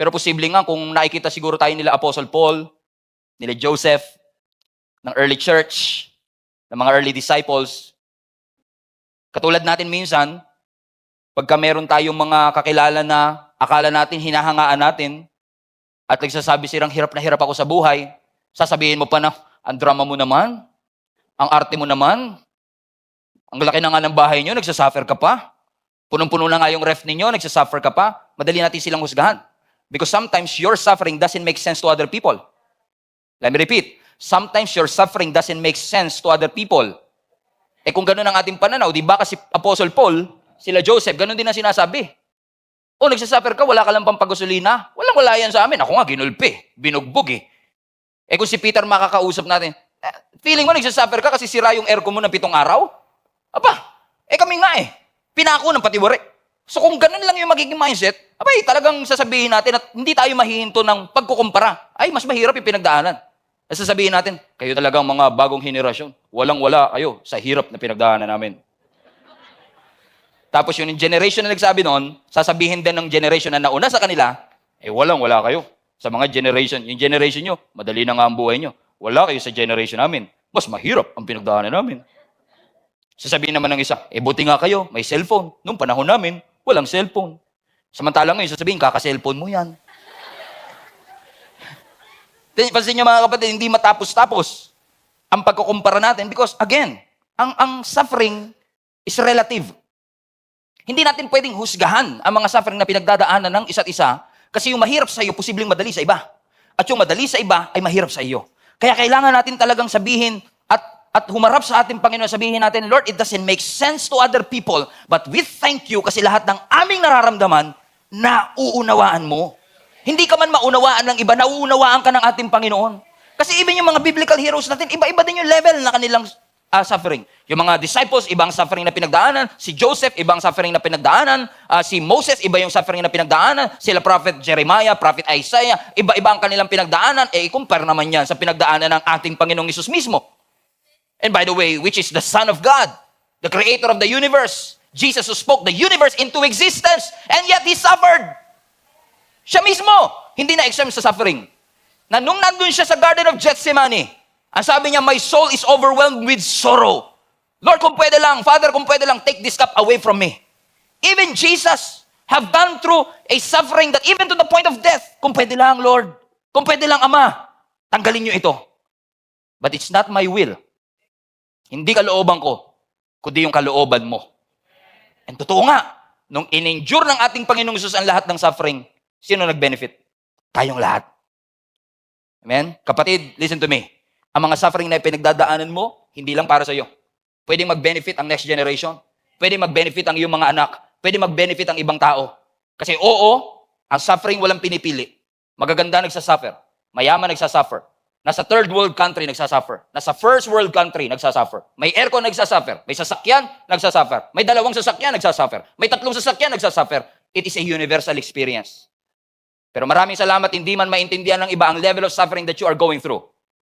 Pero posible nga kung nakikita siguro tayo nila Apostle Paul, nila Joseph, ng early church, ng mga early disciples. Katulad natin minsan, pagka meron tayong mga kakilala na akala natin, hinahangaan natin, at nagsasabi silang hirap na hirap ako sa buhay, sasabihin mo pa na, ang drama mo naman, ang arte mo naman, ang laki na nga ng bahay nyo, nagsasuffer ka pa. Punong-puno na nga yung ref ninyo, nagsasuffer ka pa. Madali natin silang husgahan. Because sometimes your suffering doesn't make sense to other people. Let me repeat. Sometimes your suffering doesn't make sense to other people. Eh kung ganun ang ating pananaw, di ba kasi Apostle Paul, sila Joseph, ganun din ang sinasabi. O nagsasuffer ka, wala ka lang pampagasolina. Walang-wala yan sa amin. Ako nga, ginulpi, binugbog eh. Eh kung si Peter makakausap natin, feeling mo nagsasuffer ka kasi sira yung aircon mo ng 7 araw? Aba, eh kami nga eh. Pinako ng patiwari. So kung ganun lang yung magiging mindset, abay, talagang sasabihin natin at hindi tayo mahihinto ng pagkukumpara. Ay, mas mahirap yung pinagdaanan. At sasabihin natin, kayo talagang mga bagong henerasyon. Walang-wala kayo sa hirap na pinagdaanan namin. Tapos yung generation na nagsabi noon, sasabihin din ng generation na nauna sa kanila, eh walang-wala kayo sa mga generation. Yung generation nyo, madali na nga ang buhay nyo. Wala kayo sa generation namin. Mas mahirap ang pinagdaanan namin. Sasabihin naman ng isa, eh buti nga kayo, may cellphone. Noong panahon namin, walang cellphone. Samantalang ngayon, sasabihin, kaka-cellphone mo yan. Pansin nyo mga kapatid, hindi matapos-tapos ang pagkukumpara natin because, again, ang suffering is relative. Hindi natin pwedeng husgahan ang mga suffering na pinagdadaanan ng isa't isa kasi yung mahirap sa iyo, posibleng madali sa iba. At yung madali sa iba ay mahirap sa iyo. Kaya kailangan natin talagang sabihin at humarap sa ating Panginoon, sabihin natin, Lord, it doesn't make sense to other people, but we thank you kasi lahat ng aming nararamdaman, nauunawaan mo. Hindi ka man maunawaan ng iba, nauunawaan ka ng ating Panginoon. Kasi even yung mga biblical heroes natin, iba-iba din yung level na kanilang suffering. Yung mga disciples, ibang suffering na pinagdaanan. Si Joseph, ibang suffering na pinagdaanan. Si Moses, iba yung suffering na pinagdaanan. Sila Prophet Jeremiah, Prophet Isaiah, iba-iba ang kanilang pinagdaanan. Eh, compare naman yan sa pinagdaanan ng ating Panginoong Hesus mismo. And by the way, which is the Son of God, the Creator of the universe. Jesus who spoke the universe into existence, and yet He suffered. Siya mismo, hindi na-exempt sa suffering. Na nung nandun siya sa Garden of Gethsemane, ang sabi niya, my soul is overwhelmed with sorrow. Lord, kung pwede lang, Father, kung pwede lang, take this cup away from me. Even Jesus have gone through a suffering that even to the point of death, kung pwede lang, Lord, kung pwede lang, Ama, tanggalin niyo ito. But it's not my will. Hindi kalooban ko, kundi yung kalooban mo. And totoo nga, nung in-endure ng ating Panginoong Hesus ang lahat ng suffering, sino nag-benefit? Tayong lahat. Amen? Kapatid, listen to me. Ang mga suffering na pinagdadaanan mo, hindi lang para sa iyo. Pwedeng mag-benefit ang next generation. Pwedeng mag-benefit ang iyong mga anak. Pwedeng mag-benefit ang ibang tao. Kasi oo, ang suffering walang pinipili. Magaganda nagsasuffer. Mayaman nagsasuffer. Nasa third world country nagsasuffer. Nasa first world country nagsasuffer. May aircon nagsasuffer. May sasakyan nagsasuffer. May 2 sasakyan nagsasuffer. May 3 sasakyan nagsasuffer. It is a universal experience. Pero maraming salamat, hindi man maintindihan ng iba ang level of suffering that you are going through.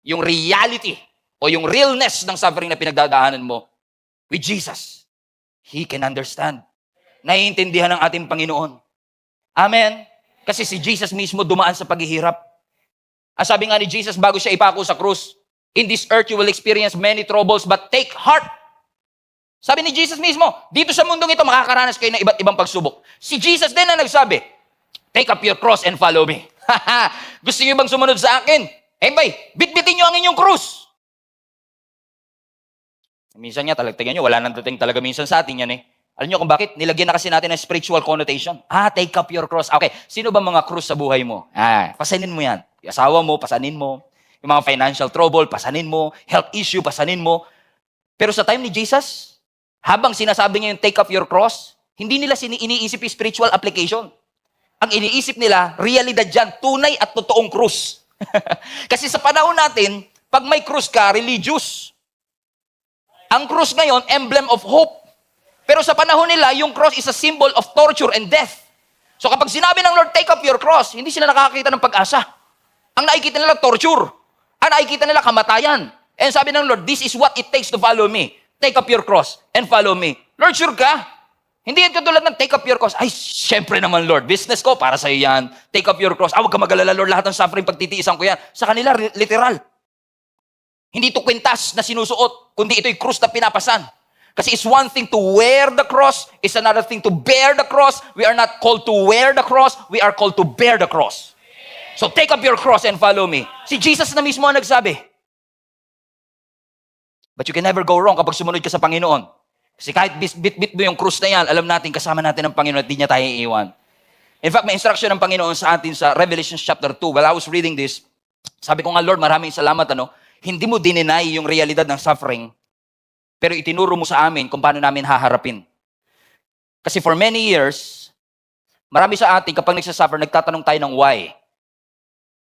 Yung reality o yung realness ng suffering na pinagdadaanan mo with Jesus. He can understand. Naiintindihan ng ating Panginoon. Amen? Kasi si Jesus mismo dumaan sa paghihirap. Ang sabi nga ni Jesus bago siya ipako sa krus, in this earth you will experience many troubles, but take heart. Sabi ni Jesus mismo, dito sa mundong ito makakaranas kayo ng iba't ibang pagsubok. Si Jesus din na nagsabi, take up your cross and follow me. Gusto niyo bang sumunod sa akin? Eh bay, bitbitin niyo ang inyong krus. Minsan niya, talagtagan niyo, wala nang dating talaga minsan sa atin yan eh. Alam niyo kung bakit? Nilagyan na kasi natin ng spiritual connotation. Take up your cross. Okay, sino ba mga krus sa buhay mo? Pasanin mo yan. Yung asawa mo, pasanin mo. Yung mga financial trouble, pasanin mo. Health issue, pasanin mo. Pero sa time ni Jesus, habang sinasabi niya yung take up your cross, hindi nila iniisip yung spiritual application. Ang iniisip nila, realidad dyan, tunay at totoong krus. Kasi sa panahon natin, pag may krus ka, religious. Ang krus ngayon, emblem of hope. Pero sa panahon nila, yung cross is a symbol of torture and death. So kapag sinabi ng Lord, take up your cross, hindi sila nakakakita ng pag-asa. Ang nakikita nila, torture. Ang nakikita nila, kamatayan. And sabi ng Lord, this is what it takes to follow me. Take up your cross and follow me. Lord, sure ka? Hindi yan katulad ng take up your cross. Ay, syempre naman, Lord. Business ko, para sa'yo yan. Take up your cross. Huwag ka mag-alala, Lord. Lahat ng suffering, pagtitiisan ko yan. Sa kanila, literal. Hindi ito kwintas na sinusuot, kundi ito'y krus na pinapasan. Kasi it's one thing to wear the cross, it's another thing to bear the cross. We are not called to wear the cross, we are called to bear the cross. So take up your cross and follow me. Si Jesus na mismo ang nagsabi. But you can never go wrong kapag sumunod ka sa Panginoon. Kasi kahit bit-bit mo yung krus na yan, alam natin, kasama natin ang Panginoon at di niya tayo iiwan. In fact, may instruction ng Panginoon sa atin sa Revelation chapter 2. While I was reading this, sabi ko nga, Lord, maraming salamat, hindi mo dininay yung realidad ng suffering, pero itinuro mo sa amin kung paano namin haharapin. Kasi for many years, marami sa atin, kapag nagsasuffer, nagtatanong tayo ng why.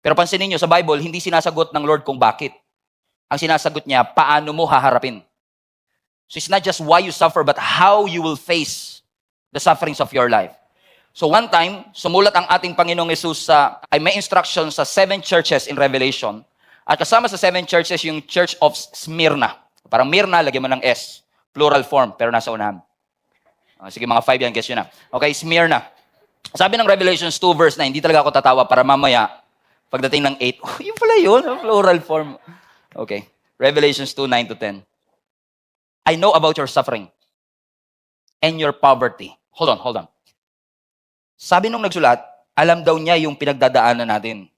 Pero pansinin nyo, sa Bible, hindi sinasagot ng Lord kung bakit. Ang sinasagot niya, paano mo haharapin. So it's not just why you suffer, but how you will face the sufferings of your life. So one time, sumulat ang ating Panginoong Yesus ay may instruction sa 7 churches in Revelation. At kasama sa 7 churches, yung Church of Smyrna. Parang Myrna, lagyan mo ng S. Plural form, pero nasa unahan. Sige, mga 5 yan, guess yun na. Okay, Smyrna. Sabi ng Revelations 2 verse 9, hindi talaga ako tatawa para mamaya, pagdating ng 8, yun pala yun, plural form. Okay, Revelations 2, 9 to 10. I know about your suffering and your poverty. Hold on. Sabi nung nagsulat, alam daw niya yung pinagdadaanan natin.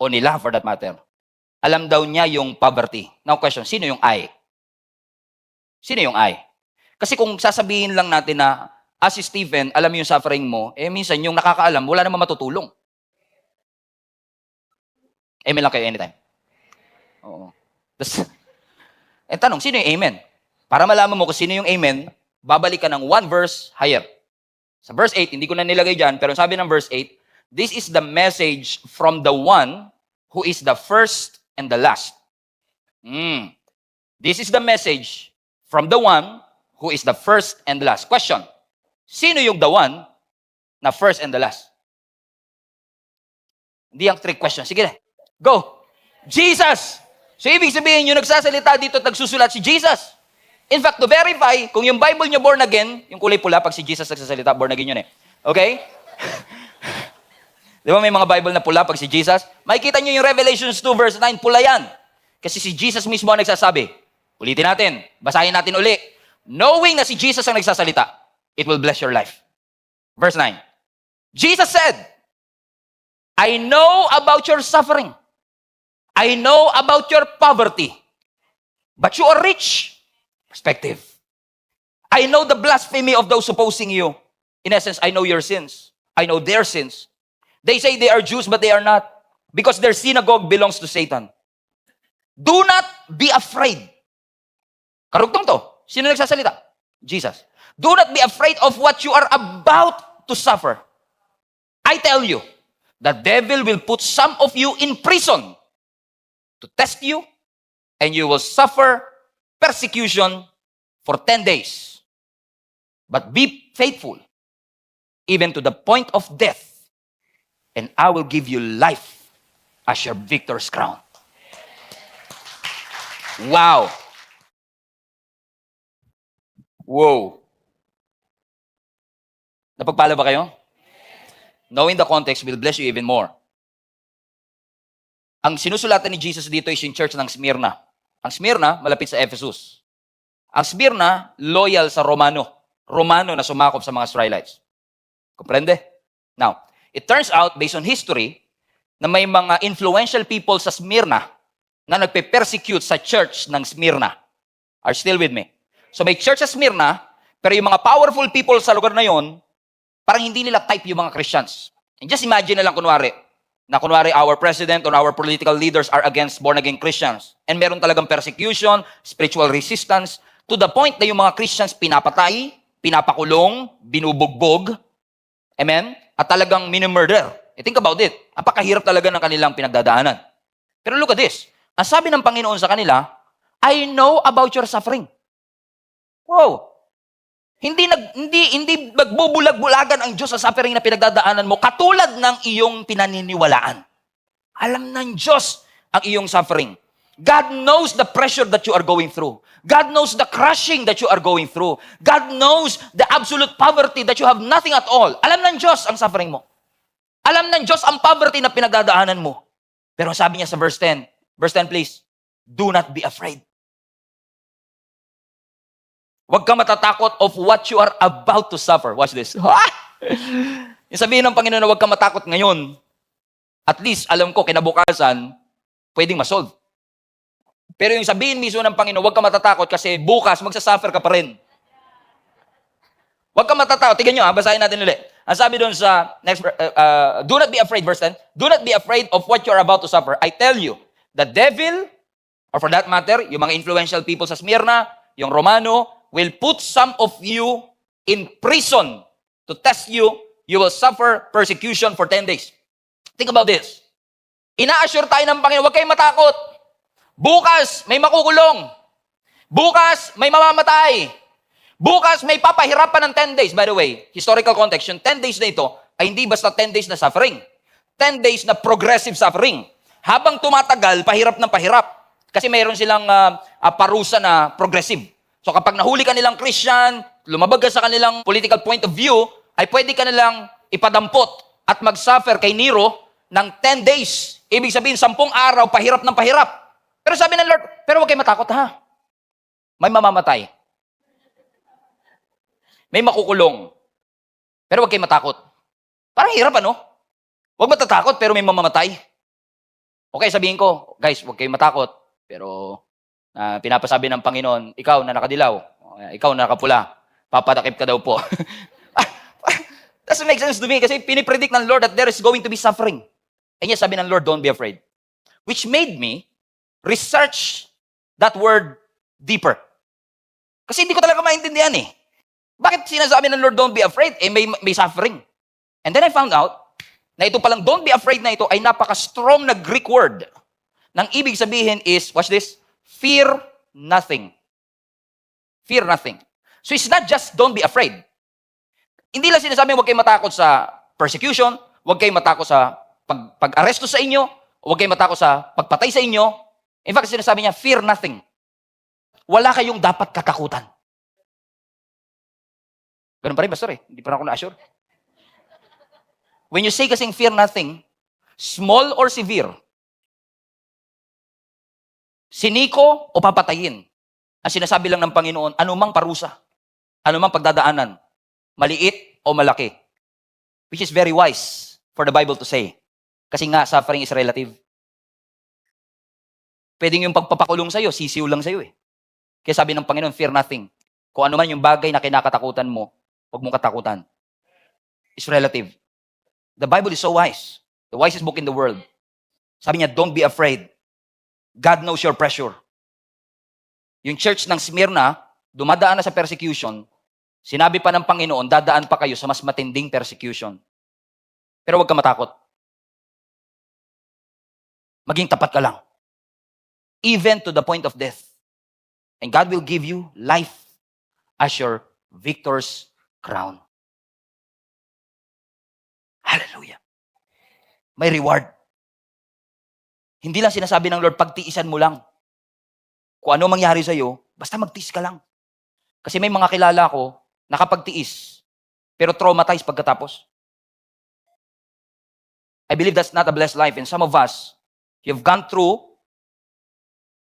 O nila, for that matter. Alam daw niya yung poverty. Now question, sino yung I? Sino yung I? Kasi kung sasabihin lang natin na, si Stephen, alam mo yung suffering mo, minsan yung nakakaalam, wala namang matutulong. Amen lang kayo anytime. Oo. Tanong, sino yung amen? Para malaman mo kung sino yung amen, babalik ka ng 1 verse higher. Sa verse 8, hindi ko na nilagay dyan, pero sabi ng verse 8, this is the message from the one who is the first and the last. This is the message from the one who is the first and the last. Question, sino yung the one na first and the last? Hindi ang trick question. Sige na, go. Jesus! So ibig sabihin, yung nagsasalita dito at nagsusulat si Jesus. In fact, to verify, kung yung Bible nyo born again, yung kulay pula, pag si Jesus nagsasalita, born again yun eh. Okay? Di ba may mga Bible na pula pag si Jesus? Makikita nyo yung Revelations 2 verse 9, pula yan. Kasi si Jesus mismo ang nagsasabi. Ulitin natin. Basahin natin uli. Knowing na si Jesus ang nagsasalita, it will bless your life. Verse 9. Jesus said, I know about your suffering. I know about your poverty. But you are rich. Perspective. I know the blasphemy of those opposing you. In essence, I know your sins. I know their sins. They say they are Jews, but they are not. Because their synagogue belongs to Satan. Do not be afraid. Karugtong to. Sino nagsasalita? Jesus. Do not be afraid of what you are about to suffer. I tell you, the devil will put some of you in prison to test you, and you will suffer persecution for 10 days. But be faithful, even to the point of death, and I will give you life as your victor's crown. Wow. Whoa. Napagpala ba kayo? Knowing the context will bless you even more. Ang sinusulatan ni Jesus dito is yung church ng Smyrna. Ang Smyrna, malapit sa Ephesus. Ang Smyrna, loyal sa Romano. Romano na sumakop sa mga Israelites. Comprende? Now, it turns out, based on history, na may mga influential people sa Smyrna na nagpe-persecute sa church ng Smyrna. Are you still with me? So may church sa Smyrna, pero yung mga powerful people sa lugar na yon, parang hindi nila type yung mga Christians. And just imagine na lang kunwari our president or our political leaders are against born-again Christians. And meron talagang persecution, spiritual resistance, to the point na yung mga Christians pinapatay, pinapakulong, binubugbog, amen? At talagang minimurder. Think about it. Apakahirap talaga ng kanilang pinagdadaanan. Pero look at this. Ang sabi ng Panginoon sa kanila, I know about your suffering. Wow. Hindi magbubulag-bulagan ang Diyos sa suffering na pinagdadaanan mo katulad ng iyong pinaniniwalaan. Alam ng Diyos ang iyong suffering. God knows the pressure that you are going through. God knows the crushing that you are going through. God knows the absolute poverty that you have nothing at all. Alam ng Diyos ang suffering mo. Alam ng Diyos ang poverty na pinagdadaanan mo. Pero sabi niya sa verse 10 please, do not be afraid. Huwag ka matatakot of what you are about to suffer. Watch this. Yung sabihin ng Panginoon na huwag ka matakot ngayon, at least alam ko kinabukasan, pwedeng masolve. Pero yung sabihin mismo ng Panginoon, huwag ka matatakot kasi bukas magsasuffer ka pa rin. Huwag ka matatakot. Tignan nyo basahin natin ulit. Ang sabi doon sa next, do not be afraid, verse 10. Do not be afraid of what you are about to suffer. I tell you, the devil, or for that matter, yung mga influential people sa Smyrna, yung Romano, will put some of you in prison to test you. You will suffer persecution for 10 days. Think about this. Ina-assure tayo ng Panginoon, huwag kayong matakot. Bukas, may makukulong. Bukas, may mamamatay. Bukas, may papahirapan ng 10 days. By the way, historical context, yung 10 days na ito ay hindi basta 10 days na suffering. 10 days na progressive suffering. Habang tumatagal, pahirap ng pahirap. Kasi mayroon silang parusa na progressive. So kapag nahuli ka nilang Christian, lumabag ka sa kanilang political point of view, ay pwede ka nilang ipadampot at mag-suffer kay Nero ng 10 days. Ibig sabihin, 10 araw, pahirap ng pahirap. Pero sabi ng Lord, pero huwag kayo matakot ha. May mamamatay. May makukulong. Pero huwag kayo matakot. Parang hirap ano? Huwag matatakot pero may mamamatay. Okay, sabihin ko, guys, huwag kayo matakot. Pero pinapasabi ng Panginoon, ikaw na nakadilaw, ikaw na nakapula, papatakip ka daw po. Doesn't make sense to me kasi pinipredict ng Lord that there is going to be suffering. And yes, sabi ng Lord, don't be afraid. Which made me research that word deeper. Kasi hindi ko talaga maintindihan eh. Bakit sinasabi ng Lord, don't be afraid? Eh, may suffering. And then I found out na ito palang don't be afraid na ito ay napaka-strong na Greek word. Nang ibig sabihin is, watch this, fear nothing. Fear nothing. So it's not just don't be afraid. Hindi lang sinasabi huwag kayong matakot sa persecution, huwag kayong matakot sa pag-aresto sa inyo, huwag kayong matakot sa pagpatay sa inyo. In fact, sinasabi niya, fear nothing. Wala kayong dapat katakutan. Ganun pa rin, Pastor eh. Hindi pa ako na-assure. When you say kasing fear nothing, small or severe, siniko o papatayin, ang sinasabi lang ng Panginoon, anumang parusa, anumang pagdadaanan, maliit o malaki. Which is very wise for the Bible to say. Kasi nga, suffering is relative. Pwedeng yung pagpapakulong sa'yo, sisiw lang sa'yo eh. Kaya sabi ng Panginoon, fear nothing. Kung ano man yung bagay na kinakatakutan mo, huwag mong katakutan. It's relative. The Bible is so wise. The wisest book in the world. Sabi niya, don't be afraid. God knows your pressure. Yung church ng Smyrna, dumadaan na sa persecution, sinabi pa ng Panginoon, dadaan pa kayo sa mas matinding persecution. Pero huwag ka matakot. Maging tapat ka lang. Even to the point of death. And God will give you life as your victor's crown. Hallelujah. May reward. Hindi lang sinasabi ng Lord, pagtiisan mo lang. Kung ano mangyari sa'yo, basta magtiis ka lang. Kasi may mga kilala ko, nakapagtiis, pero traumatized pagkatapos. I believe that's not a blessed life. And some of us, you've gone through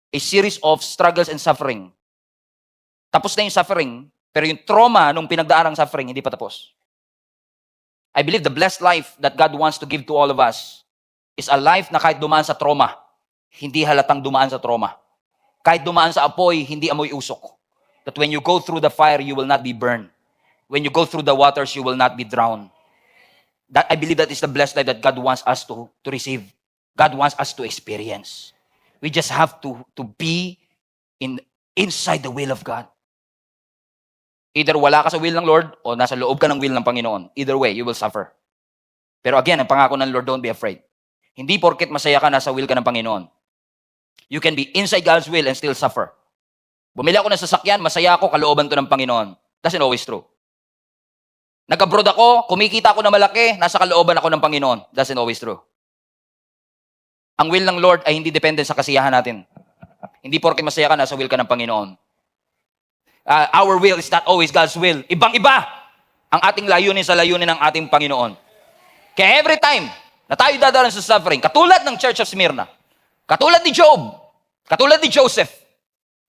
a series of struggles and suffering. Tapos na yung suffering, pero yung trauma nung pinagdaarang suffering, hindi pa tapos. I believe the blessed life that God wants to give to all of us is a life na kahit dumaan sa trauma, hindi halatang dumaan sa trauma. Kahit dumaan sa apoy, hindi amoy usok. That when you go through the fire, you will not be burned. When you go through the waters, you will not be drowned. That I believe that is the blessed life that God wants us to receive. God wants us to experience. We just have to be inside the will of God. Either wala ka sa will ng Lord o nasa loob ka ng will ng Panginoon. Either way, you will suffer. Pero again, ang pangako ng Lord, don't be afraid. Hindi porket masaya ka, nasa will ka ng Panginoon. You can be inside God's will and still suffer. Bumili ako ng sasakyan, masaya ako, kalooban to ng Panginoon. That's not always true. Nag-abroad ako, kumikita ako na malaki, nasa kalooban ako ng Panginoon. That's not always true. Ang will ng Lord ay hindi depende sa kasiyahan natin. Hindi porke masaya ka, nasa will ka ng Panginoon. Our will is not always God's will. Ibang-iba ang ating layunin sa layunin ng ating Panginoon. Kaya every time na tayo dadalan sa suffering, katulad ng Church of Smyrna, katulad ni Job, katulad ni Joseph,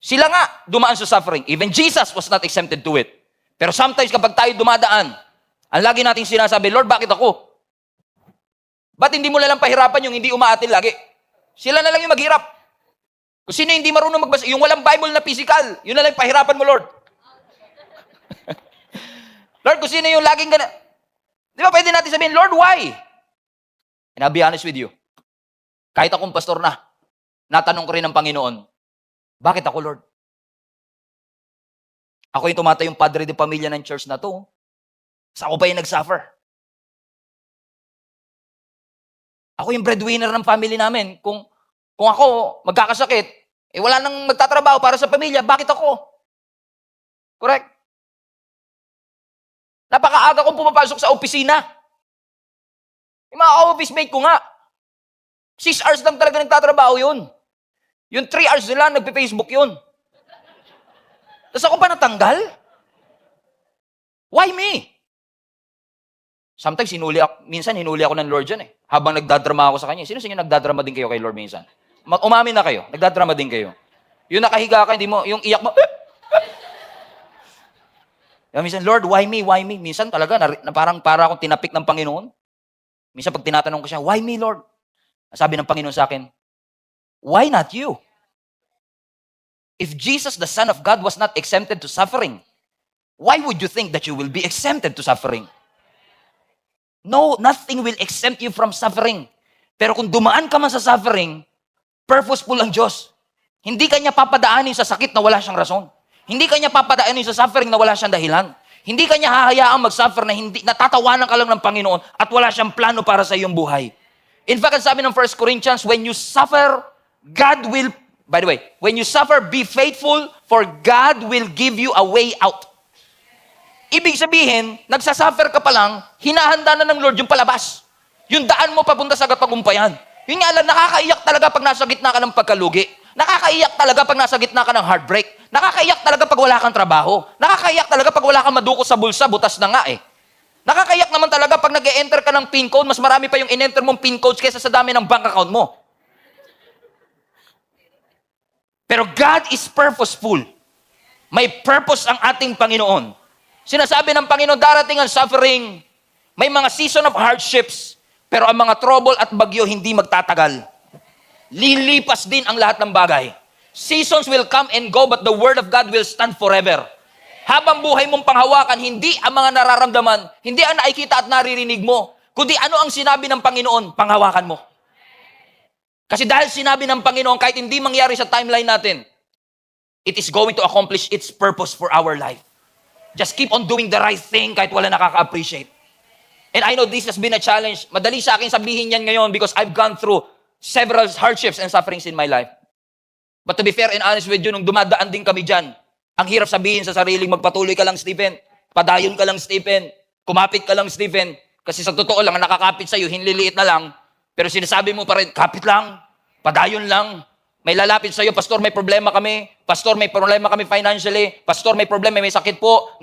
sila nga dumaan sa suffering. Even Jesus was not exempted to it. Pero sometimes kapag tayo dumadaan, ang lagi nating sinasabi, Lord, bakit ako? Ba't hindi mo nalang pahirapan yung hindi umaatin lagi? Sila na lang yung maghirap. Kung sino hindi marunong magbasa, yung walang Bible na physical, yun na lang pahirapan mo, Lord. Lord, kung sino yung laging gana. Di ba pwede natin sabihin, Lord, why? And I'll be honest with you. Kahit akong pastor na, natanong ko rin ng Panginoon, bakit ako, Lord? Ako yung tumatayong padre de pamilya ng church na to. Sa ako pa yung nag-suffer. Ako yung breadwinner ng family namin. Kung ako magkakasakit, wala nang magtatrabaho para sa pamilya, bakit ako? Correct? Napakaaga kong pumapasok sa opisina. Yung mga office mate ko nga, 6 hours lang talaga nagtatrabaho yun. Yung 3 hours nila, nagpe-Facebook yun. Tapos ako pa natanggal? Why me? Sometimes, minsan hinuli ako ng Lord dyan eh. Habang nagdadrama ako sa Kanya. Sino sa inyo nagdadrama din kayo kay Lord minsan? Umamin na kayo. Nagdadrama din kayo. Yung nakahiga ka, hindi mo, yung iyak mo, minsan, Lord, why me? Why me? Minsan talaga, para akong tinapik ng Panginoon. Minsan pag tinatanong ko siya, why me, Lord? Sabi ng Panginoon sa akin, why not you? If Jesus, the Son of God, was not exempted to suffering, why would you think that you will be exempted to suffering? No, nothing will exempt you from suffering. Pero kung dumaan ka man sa suffering, purposeful ang Diyos. Hindi kanya papadaanin sa sakit na wala siyang rason. Hindi kanya papadaanin sa suffering na wala siyang dahilan. Hindi kanya hahayaang mag-suffer na natatawanan ka lang ng Panginoon at wala siyang plano para sa iyong buhay. In fact, ang sabi ng 1 Corinthians, when you suffer, God will, by the way, when you suffer, be faithful, for God will give you a way out. Ibig sabihin, nagsasuffer ka pa lang, hinahanda na ng Lord yung palabas. Yung daan mo papunta sa katagumpayan. Yun nga lang, nakakaiyak talaga pag nasa gitna ka ng pagkalugi. Nakakaiyak talaga pag nasa gitna ka ng heartbreak. Nakakaiyak talaga pag wala kang trabaho. Nakakaiyak talaga pag wala kang maduko sa bulsa, butas na nga eh. Nakakaiyak naman talaga pag nag-e-enter ka ng PIN code, mas marami pa yung in-enter mong PIN codes kaysa sa dami ng bank account mo. Pero God is purposeful. May purpose ang ating Panginoon. Sinasabi ng Panginoon, darating ang suffering, may mga season of hardships, pero ang mga trouble at bagyo hindi magtatagal. Lilipas din ang lahat ng bagay. Seasons will come and go, but the Word of God will stand forever. Habang buhay mong panghawakan, hindi ang mga nararamdaman, hindi ang nakikita at naririnig mo, kundi ano ang sinabi ng Panginoon, panghawakan mo. Kasi dahil sinabi ng Panginoon, kahit hindi mangyari sa timeline natin, it is going to accomplish its purpose for our life. Just keep on doing the right thing kahit wala nakaka-appreciate. And I know this has been a challenge. Madali sa akin sabihin yan ngayon because I've gone through several hardships and sufferings in my life. But to be fair and honest with you, nung dumadaan din kami dyan, ang hirap sabihin sa sariling, magpatuloy ka lang, Stephen. Padayon ka lang, Stephen. Kumapit ka lang, Stephen. Kasi sa totoo lang, ang nakakapit sa'yo, hinliliit na lang. Pero sinasabi mo pa rin, kapit lang, padayon lang. May lalapit sa'yo, Pastor, may problema kami. Pastor, may problema kami financially. Pastor, may problema, may sakit po.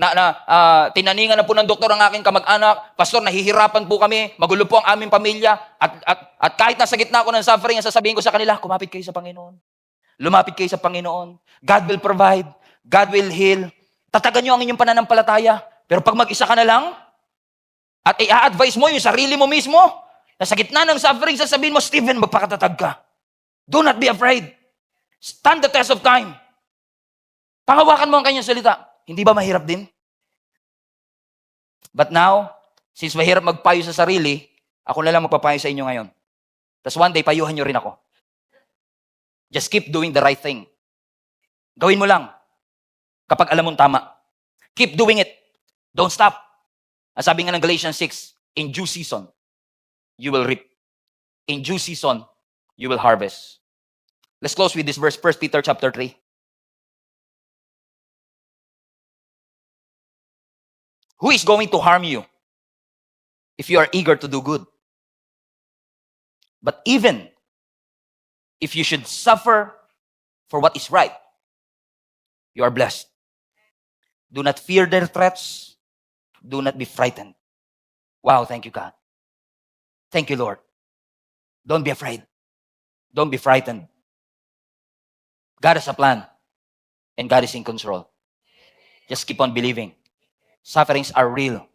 Tinaningan na po ng doktor ang aking kamag-anak. Pastor, nahihirapan po kami. Magulo po ang aming pamilya. At kahit nasa gitna ko ng suffering, sasabihin ko sa kanila, kumapit kayo sa Panginoon. Lumapit kayo sa Panginoon. God will provide. God will heal. Tatagan nyo ang inyong pananampalataya. Pero pag mag-isa ka na lang, at i-advise mo yung sarili mo mismo, na sa gitna ng suffering, sasabihin mo, Stephen, magpakatatag ka. Do not be afraid. Stand the test of time. Pangawakan mo ang kanyang salita. Hindi ba mahirap din? But now, since mahirap magpayo sa sarili, ako na lang magpapayo sa inyo ngayon. Tapos one day, payuhan nyo rin ako. Just keep doing the right thing. Gawin mo lang. Kapag alam mong tama. Keep doing it. Don't stop. Ang sabi nga ng Galatians 6, in due season, you will reap. In due season, you will harvest. Let's close with this verse, 1 Peter chapter 3. Who is going to harm you if you are eager to do good? But even if you should suffer for what is right, you are blessed. Do not fear their threats. Do not be frightened. Wow, thank you, God. Thank you, Lord. Don't be afraid. Don't be frightened. God has a plan, and God is in control. Just keep on believing. Sufferings are real,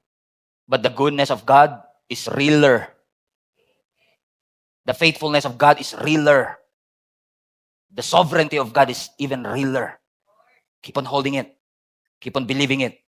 but the goodness of God is realer. The faithfulness of God is realer. The sovereignty of God is even realer. Keep on holding it. Keep on believing it.